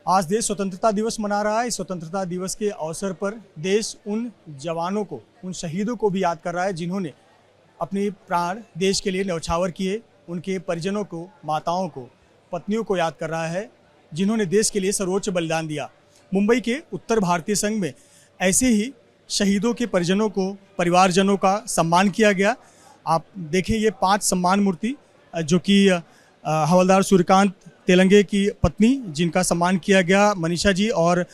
आज देश स्वतंत्रता दिवस मना रहा है। इस स्वतंत्रता दिवस के अवसर पर देश उन जवानों को, उन शहीदों को भी याद कर रहा है जिन्होंने अपने प्राण देश के लिए न्यौछावर किए। उनके परिजनों को, माताओं को, पत्नियों को याद कर रहा है जिन्होंने देश के लिए सर्वोच्च बलिदान दिया। मुंबई के उत्तर भारतीय संघ में ऐसे ही शहीदों के परिजनों को, परिवारजनों का सम्मान किया गया। आप देखें, ये 5 सम्मान मूर्ति जो कि हवलदार सूर्यकांत तेलंगे की पत्नी, जिनका सम्मान किया गया, मनीषा जी, और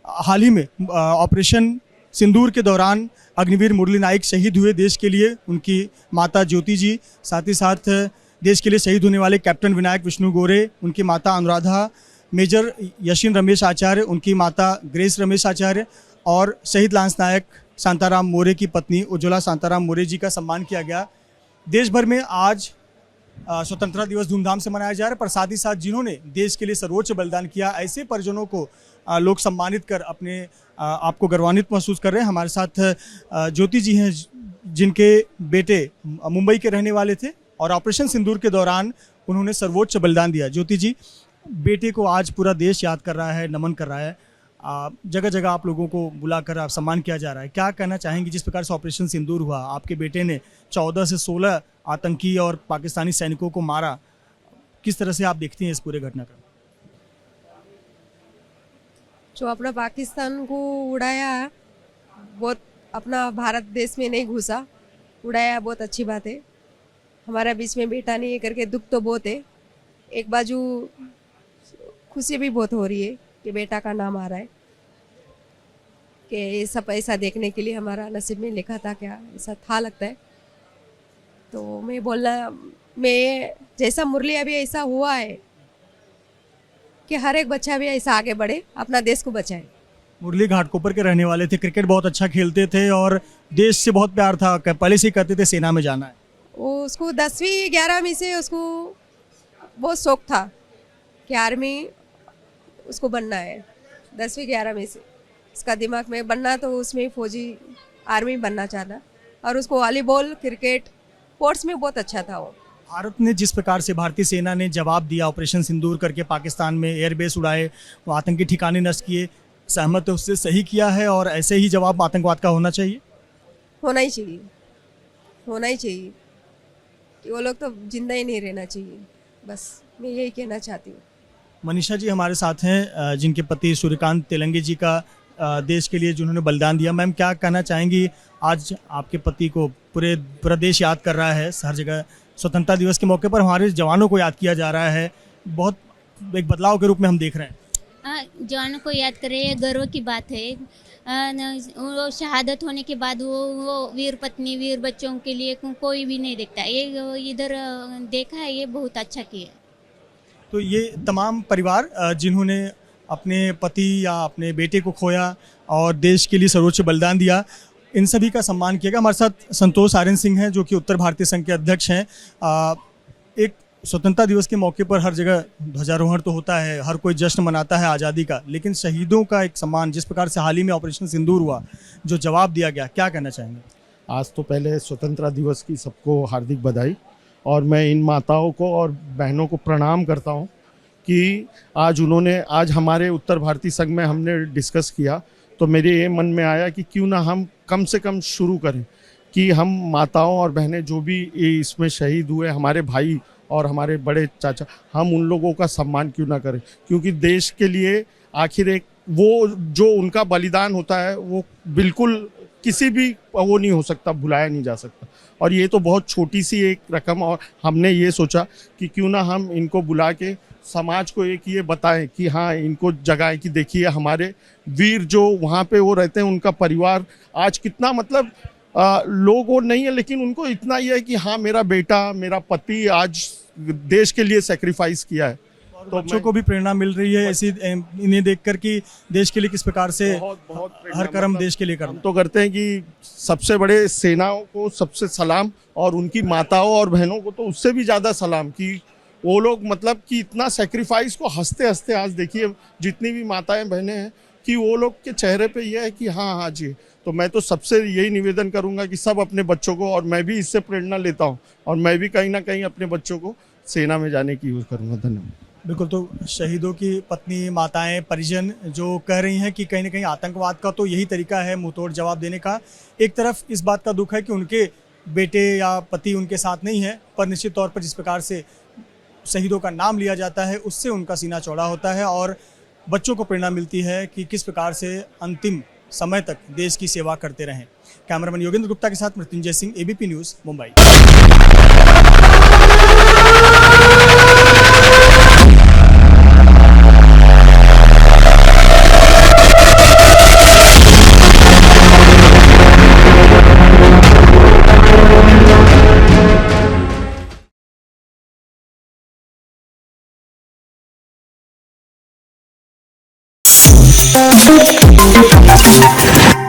हाल ही में ऑपरेशन सिंदूर के दौरान अग्निवीर मुरली नाइक शहीद हुए देश के लिए, उनकी माता ज्योति जी, साथ ही साथ देश के लिए शहीद होने वाले कैप्टन विनायक विष्णु गोरे, उनकी माता अनुराधा, मेजर यशिन रमेश आचार्य, उनकी माता ग्रेस रमेश आचार्य, और शहीद लांस नायक शांताराम मोरे की पत्नी उज्ज्वला शांताराम मोरे जी का सम्मान किया गया। देश भर में आज स्वतंत्रता दिवस धूमधाम से मनाया जा रहा है, पर साथ ही साथ जिन्होंने देश के लिए सर्वोच्च बलिदान किया, ऐसे परिजनों को लोग सम्मानित कर अपने आप को गौरवान्वित महसूस कर रहे हैं। हमारे साथ ज्योति जी हैं, जिनके बेटे मुंबई के रहने वाले थे और ऑपरेशन सिंदूर के दौरान उन्होंने सर्वोच्च बलिदान दिया। ज्योति जी, बेटे को आज पूरा देश याद कर रहा है, नमन कर रहा है, जगह जगह आप लोगों को बुलाकर आप सम्मान किया जा रहा है, क्या कहना चाहेंगे? जिस प्रकार से ऑपरेशन सिंदूर हुआ, आपके बेटे ने 14 से 16 आतंकी और पाकिस्तानी सैनिकों को मारा, किस तरह से आप देखती हैं इस पूरे घटनाक्रम? जो अपना पाकिस्तान को उड़ाया, बहुत अपना भारत देश में नहीं घुसा, उड़ाया, बहुत अच्छी बात है। हमारा बीच में बेटा नहीं है करके दुख तो बहुत है। एक बाजू खुशी भी बहुत हो रही है कि बेटा का नाम आ रहा है, कि ये सब ऐसा देखने के लिए हमारा नसीब में लिखा था, क्या ऐसा था लगता है। तो मैं जैसा मुरली अभी ऐसा हुआ है कि हर एक बच्चा भी ऐसा आगे बढ़े, अपना देश को बचाए। मुरली घाटकोपर के रहने वाले थे, क्रिकेट बहुत अच्छा खेलते थे और देश से बहुत प्यार था, पहले से ही कहते थे सेना में जाना है। वो उसको 10वीं 11वीं से उसको बहुत शौक था कि आर्मी उसको बनना है। 10वीं 11वीं से उसका दिमाग में बनना, तो उसमें फौजी आर्मी बनना चाहता, और उसको वॉलीबॉल, क्रिकेट, स्पोर्ट्स में बहुत अच्छा था वो। भारत ने जिस प्रकार से, भारतीय सेना ने जवाब दिया, ऑपरेशन सिंदूर करके पाकिस्तान में एयरबेस उड़ाए, वो आतंकी ठिकाने नष्ट किए, सहमत है उससे? सही किया है और ऐसे ही जवाब आतंकवाद का होना चाहिए? होना ही चाहिए, होना ही चाहिए कि वो लोग तो जिंदा ही नहीं रहना चाहिए। बस मैं यही कहना चाहती हूँ। मनीषा जी हमारे साथ हैं, जिनके पति सूर्यकांत तेलंगे जी का देश के लिए जिन्होंने बलिदान दिया। मैम, क्या कहना चाहेंगी? आज आपके पति को पूरा देश याद कर रहा है, हर जगह स्वतंत्रता दिवस के मौके पर हमारे जवानों को याद किया जा रहा है, बहुत एक बदलाव के रूप में हम देख रहे हैं। जवानों को याद कर रहे हैं, गर्व की बात है। वो शहादत होने के बाद वो वीर पत्नी, वीर बच्चों के लिए कोई भी नहीं देखता, ये इधर देखा है, ये बहुत अच्छा किया। तो ये तमाम परिवार जिन्होंने अपने पति या अपने बेटे को खोया और देश के लिए सर्वोच्च बलिदान दिया, इन सभी का सम्मान किया गया। हमारे साथ संतोष आर्यन सिंह हैं, जो कि उत्तर भारतीय संघ के अध्यक्ष हैं। एक स्वतंत्रता दिवस के मौके पर हर जगह ध्वजारोहण तो होता है, हर कोई जश्न मनाता है आज़ादी का, लेकिन शहीदों का एक सम्मान, जिस प्रकार से हाल ही में ऑपरेशन सिंदूर हुआ, जो जवाब दिया गया, क्या कहना चाहेंगे? आज तो पहले स्वतंत्रता दिवस की सबको हार्दिक बधाई, और मैं इन माताओं को और बहनों को प्रणाम करता हूं कि आज हमारे उत्तर भारतीय संघ में हमने डिस्कस किया, तो मेरे ये मन में आया कि क्यों ना हम कम से कम शुरू करें कि हम माताओं और बहनें जो भी इसमें शहीद हुए, हमारे भाई और हमारे बड़े चाचा, हम उन लोगों का सम्मान क्यों ना करें, क्योंकि देश के लिए आखिर एक वो जो उनका बलिदान होता है वो बिल्कुल किसी भी वो नहीं हो सकता, भुलाया नहीं जा सकता। और ये तो बहुत छोटी सी एक रकम, और हमने ये सोचा कि क्यों ना हम इनको बुला के समाज को एक ये बताएं कि हाँ, इनको जगाएं कि देखिए हमारे वीर जो वहाँ पे वो रहते हैं, उनका परिवार आज कितना, मतलब लोग वो नहीं है, लेकिन उनको इतना ही है कि हाँ, मेरा बेटा, मेरा पति आज देश के लिए सेक्रीफाइस किया है। तो बच्चों को भी प्रेरणा मिल रही है ऐसी इन्हें देखकर कि देश के लिए किस प्रकार से बहुत हर कर्म देश के लिए करना। तो करते हैं कि सबसे बड़े सेनाओं को सबसे सलाम, और उनकी माताओं और बहनों को तो उससे भी ज़्यादा सलाम कि वो लोग मतलब कि इतना सेक्रीफाइस को हंसते हंसते, आज देखिए जितनी भी माताएं बहनें हैं, कि वो लोग के चेहरे पे ये है कि हाँ हाँ जी। तो मैं तो सबसे यही निवेदन करूंगा कि सब अपने बच्चों को, और मैं भी इससे प्रेरणा लेता हूँ, और मैं भी कहीं ना कहीं अपने बच्चों को सेना में जाने की यूज़ करूँगा। धन्यवाद। बिल्कुल, तो शहीदों की पत्नी, माताएं, परिजन जो कह रही हैं कि कहीं न कहीं आतंकवाद का तो यही तरीका है मुंहतोड़ जवाब देने का। एक तरफ इस बात का दुख है कि उनके बेटे या पति उनके साथ नहीं है, पर निश्चित तौर पर जिस प्रकार से शहीदों का नाम लिया जाता है उससे उनका सीना चौड़ा होता है और बच्चों को प्रेरणा मिलती है कि किस प्रकार से अंतिम समय तक देश की सेवा करते रहें। कैमरामैन योगेंद्र गुप्ता के साथ Mrityunjay Singh, ABP news, Mumbai. Thank you.